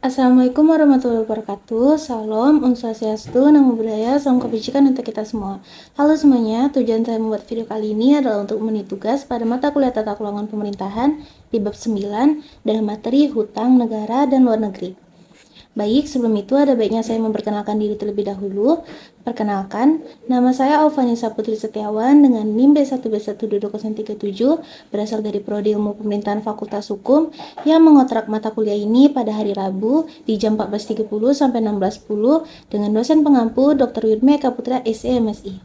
Assalamualaikum warahmatullahi wabarakatuh. Salam, Om Swastiastu, Namo Buddhaya, Salam Kebajikan untuk kita semua. Halo semuanya, tujuan saya membuat video kali ini adalah untuk memenuhi tugas pada mata kuliah Tata Keuangan Pemerintahan di bab 9 dalam materi Hutang Negara dan Luar Negeri. Baik, sebelum itu ada baiknya saya memperkenalkan diri terlebih dahulu. Perkenalkan, nama saya Alvanisa Putri Setiawan dengan NIM B1B12237 berasal dari Prodi Ilmu Pemerintahan Fakultas Hukum yang mengontrak mata kuliah ini pada hari Rabu di jam 14.30 sampai 16.10 dengan dosen pengampu Dr. Widme Kaputra SE/MSI.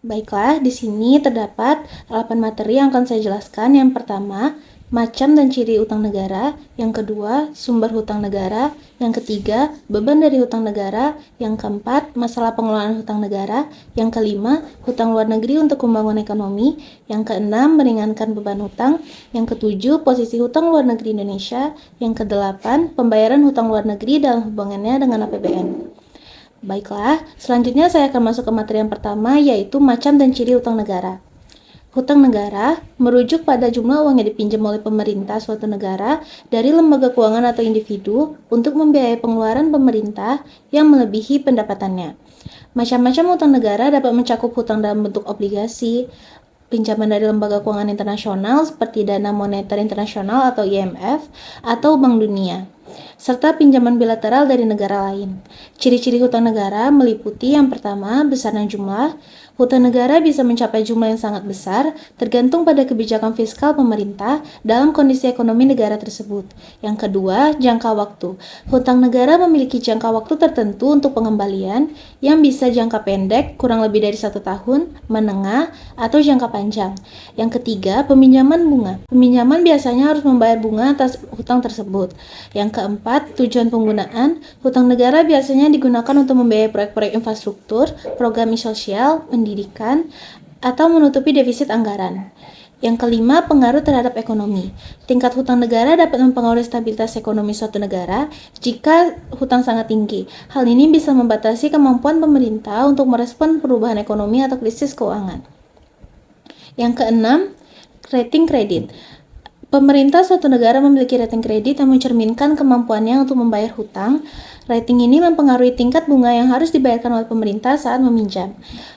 Baiklah, di sini terdapat 8 materi yang akan saya jelaskan. Yang pertama, macam dan ciri utang negara. Yang kedua, sumber hutang negara. Yang ketiga, beban dari hutang negara. Yang keempat, masalah pengelolaan hutang negara. Yang kelima, hutang luar negeri untuk pembangunan ekonomi. Yang keenam, meringankan beban hutang. Yang ketujuh, posisi hutang luar negeri Indonesia. Yang kedelapan, pembayaran hutang luar negeri dalam hubungannya dengan APBN. Baiklah, selanjutnya saya akan masuk ke materi yang pertama, yaitu macam dan ciri hutang negara. Hutang negara merujuk pada jumlah uang yang dipinjam oleh pemerintah suatu negara dari lembaga keuangan atau individu untuk membiayai pengeluaran pemerintah yang melebihi pendapatannya. Macam-macam hutang negara dapat mencakup hutang dalam bentuk obligasi, pinjaman dari lembaga keuangan internasional seperti Dana Moneter Internasional atau IMF atau Bank Dunia, serta pinjaman bilateral dari negara lain. Ciri-ciri hutang negara meliputi yang pertama, besar dan jumlah. Hutang negara bisa mencapai jumlah yang sangat besar, tergantung pada kebijakan fiskal pemerintah dalam kondisi ekonomi negara tersebut. Yang kedua, jangka waktu. Hutang negara memiliki jangka waktu tertentu untuk pengembalian yang bisa jangka pendek, kurang lebih dari 1 tahun, menengah, atau jangka panjang. Yang ketiga, peminjaman bunga. Peminjaman biasanya harus membayar bunga atas hutang tersebut. Yang keempat, tujuan penggunaan. Hutang negara biasanya digunakan untuk membiayai proyek-proyek infrastruktur, program sosial, pendidikan, atau menutupi defisit anggaran. Yang kelima, pengaruh terhadap ekonomi. Tingkat hutang negara dapat mempengaruhi stabilitas ekonomi suatu negara jika hutang sangat tinggi. Hal ini bisa membatasi kemampuan pemerintah untuk merespon perubahan ekonomi atau krisis keuangan. Yang keenam, rating kredit. Pemerintah suatu negara memiliki rating kredit yang mencerminkan kemampuannya untuk membayar hutang. Rating ini mempengaruhi tingkat bunga yang harus dibayarkan oleh pemerintah saat meminjam.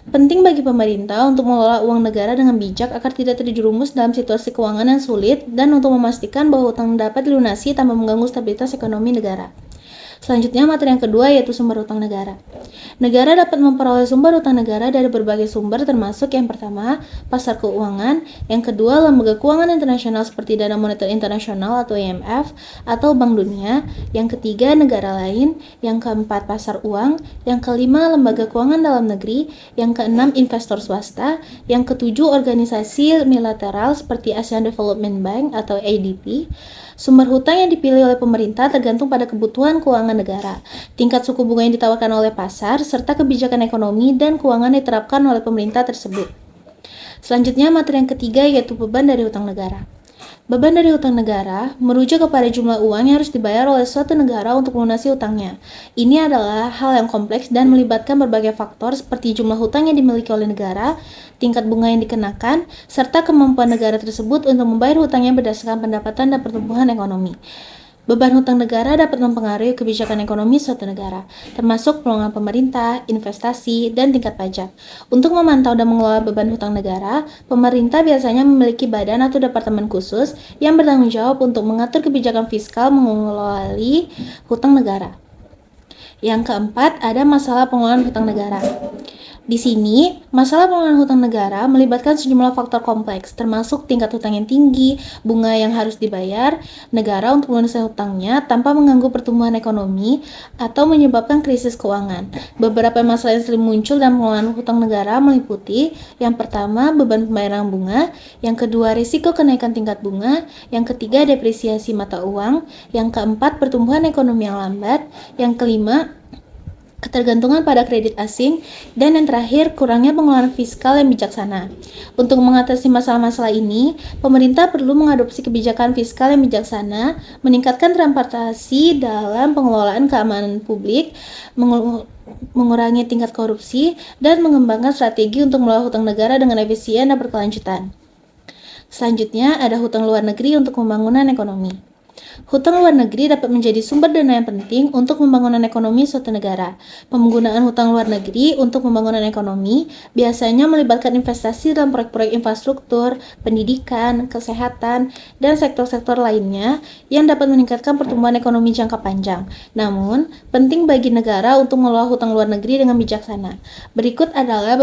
Penting bagi pemerintah untuk mengelola uang negara dengan bijak agar tidak terjerumus dalam situasi keuangan yang sulit dan untuk memastikan bahwa hutang dapat dilunasi tanpa mengganggu stabilitas ekonomi negara. Selanjutnya, materi yang kedua yaitu sumber hutang negara. Negara dapat memperoleh sumber hutang negara dari berbagai sumber termasuk yang pertama, pasar keuangan, yang kedua, lembaga keuangan internasional seperti Dana Moneter Internasional atau IMF atau Bank Dunia, yang ketiga, negara lain, yang keempat, pasar uang, yang kelima, lembaga keuangan dalam negeri, yang keenam, investor swasta, yang ketujuh, organisasi bilateral seperti Asian Development Bank atau ADB. Sumber hutang yang dipilih oleh pemerintah tergantung pada kebutuhan keuangan negara, tingkat suku bunga yang ditawarkan oleh pasar, serta kebijakan ekonomi dan keuangan yang diterapkan oleh pemerintah tersebut. Selanjutnya, materi yang ketiga yaitu beban dari hutang negara. Beban dari hutang negara merujuk kepada jumlah uang yang harus dibayar oleh suatu negara untuk melunasi hutangnya. Ini adalah hal yang kompleks dan melibatkan berbagai faktor seperti jumlah hutang yang dimiliki oleh negara, tingkat bunga yang dikenakan, serta kemampuan negara tersebut untuk membayar hutangnya berdasarkan pendapatan dan pertumbuhan ekonomi. Beban hutang negara dapat mempengaruhi kebijakan ekonomi suatu negara, termasuk pelonggaran pemerintah, investasi, dan tingkat pajak. Untuk memantau dan mengelola beban hutang negara, pemerintah biasanya memiliki badan atau departemen khusus yang bertanggung jawab untuk mengatur kebijakan fiskal mengelola hutang negara. Yang keempat, ada masalah pengelolaan hutang negara. Di sini, masalah pengelolaan hutang negara melibatkan sejumlah faktor kompleks, termasuk tingkat hutang yang tinggi, bunga yang harus dibayar negara untuk melunasi hutangnya tanpa mengganggu pertumbuhan ekonomi atau menyebabkan krisis keuangan. Beberapa masalah yang sering muncul dalam pengelolaan hutang negara meliputi yang pertama, beban pembayaran bunga, yang kedua, risiko kenaikan tingkat bunga, yang ketiga, depresiasi mata uang, yang keempat, pertumbuhan ekonomi yang lambat, yang kelima, ketergantungan pada kredit asing, dan yang terakhir, kurangnya pengelolaan fiskal yang bijaksana. Untuk mengatasi masalah-masalah ini, pemerintah perlu mengadopsi kebijakan fiskal yang bijaksana, meningkatkan transparansi dalam pengelolaan keamanan publik, mengurangi tingkat korupsi, dan mengembangkan strategi untuk mengelola hutang negara dengan efisien dan berkelanjutan. Selanjutnya, ada hutang luar negeri untuk pembangunan ekonomi. Hutang luar negeri dapat menjadi sumber dana yang penting untuk pembangunan ekonomi suatu negara. Penggunaan hutang luar negeri untuk pembangunan ekonomi biasanya melibatkan investasi dalam proyek-proyek infrastruktur, pendidikan, kesehatan, dan sektor-sektor lainnya yang dapat meningkatkan pertumbuhan ekonomi jangka panjang. Namun, penting bagi negara untuk mengelola hutang luar negeri dengan bijaksana. Berikut adalah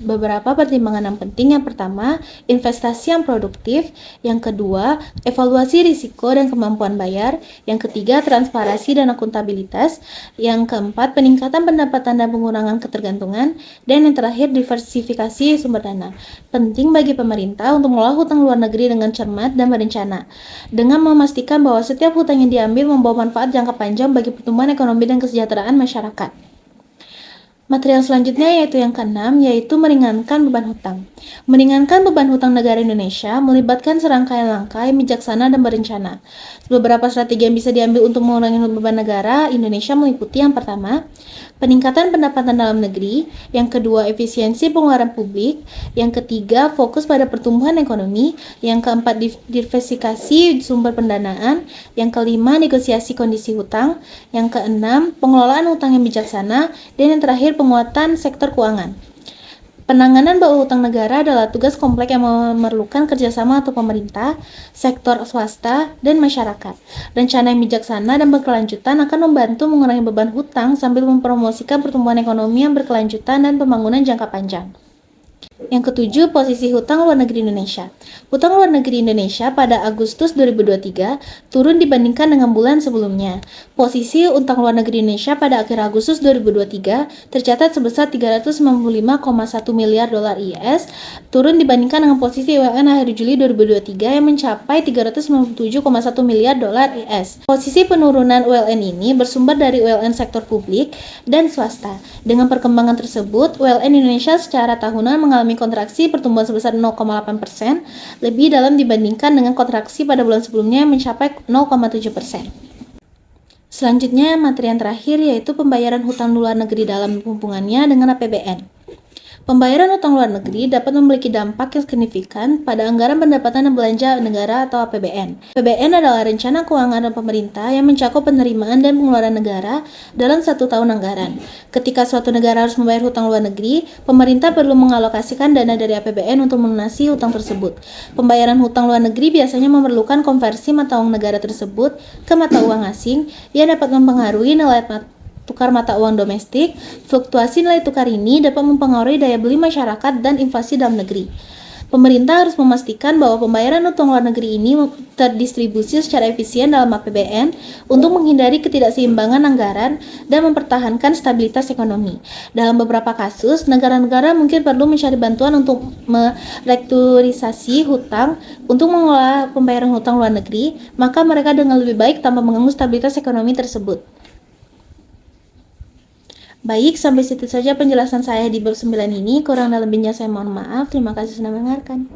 beberapa pertimbangan yang penting. Yang pertama, investasi yang produktif. Yang kedua, evaluasi risiko dan kemampuan bayar. Yang ketiga, transparansi dan akuntabilitas. Yang keempat, peningkatan pendapatan dan pengurangan ketergantungan. Dan yang terakhir, diversifikasi sumber dana. Penting bagi pemerintah untuk mengelola hutang luar negeri dengan cermat dan berencana, dengan memastikan bahwa setiap hutang yang diambil membawa manfaat jangka panjang bagi pertumbuhan ekonomi dan kesejahteraan masyarakat. Material selanjutnya yaitu yang keenam, yaitu meringankan beban hutang. Meringankan beban hutang negara Indonesia melibatkan serangkaian langkah yang bijaksana dan berencana. Beberapa strategi yang bisa diambil untuk mengurangi beban negara Indonesia meliputi yang pertama, peningkatan pendapatan dalam negeri, yang kedua, efisiensi pengeluaran publik, yang ketiga, fokus pada pertumbuhan ekonomi, yang keempat, diversifikasi sumber pendanaan, yang kelima, negosiasi kondisi hutang, yang keenam, pengelolaan hutang yang bijaksana, dan yang terakhir, penguatan sektor keuangan. Penanganan bau hutang negara adalah tugas kompleks yang memerlukan kerjasama atau pemerintah, sektor swasta, dan masyarakat. Rencana yang bijaksana dan berkelanjutan akan membantu mengurangi beban hutang sambil mempromosikan pertumbuhan ekonomi yang berkelanjutan dan pembangunan jangka panjang. Yang ketujuh, posisi hutang luar negeri Indonesia. Hutang luar negeri Indonesia pada Agustus 2023 turun dibandingkan dengan bulan sebelumnya. Posisi hutang luar negeri Indonesia pada akhir Agustus 2023 tercatat sebesar 395,1 miliar dolar AS, turun dibandingkan dengan posisi ULN akhir Juli 2023 yang mencapai 397,1 miliar dolar AS. Posisi penurunan ULN ini bersumber dari ULN sektor publik dan swasta. Dengan perkembangan tersebut, ULN Indonesia secara tahunan mengalami kontraksi pertumbuhan sebesar 0,8%, lebih dalam dibandingkan dengan kontraksi pada bulan sebelumnya yang mencapai 0,7%. Selanjutnya, materi yang terakhir yaitu pembayaran hutang luar negeri dalam hubungannya dengan APBN. Pembayaran hutang luar negeri dapat memiliki dampak yang signifikan pada anggaran pendapatan dan belanja negara atau APBN. APBN adalah rencana keuangan pemerintah yang mencakup penerimaan dan pengeluaran negara dalam satu tahun anggaran. Ketika suatu negara harus membayar hutang luar negeri, pemerintah perlu mengalokasikan dana dari APBN untuk melunasi hutang tersebut. Pembayaran hutang luar negeri biasanya memerlukan konversi mata uang negara tersebut ke mata uang asing yang dapat mempengaruhi nilai tukar mata uang domestik. Fluktuasi nilai tukar ini dapat mempengaruhi daya beli masyarakat dan inflasi dalam negeri. Pemerintah harus memastikan bahwa pembayaran hutang luar negeri ini terdistribusi secara efisien dalam APBN untuk menghindari ketidakseimbangan anggaran dan mempertahankan stabilitas ekonomi. Dalam beberapa kasus, negara-negara mungkin perlu mencari bantuan untuk merestrukturisasi hutang untuk mengelola pembayaran hutang luar negeri, maka mereka dengan lebih baik tanpa mengganggu stabilitas ekonomi tersebut. Baik, sampai situ saja penjelasan saya di bab 9 ini. Kurang dan lebihnya saya mohon maaf. Terima kasih sudah mendengarkan.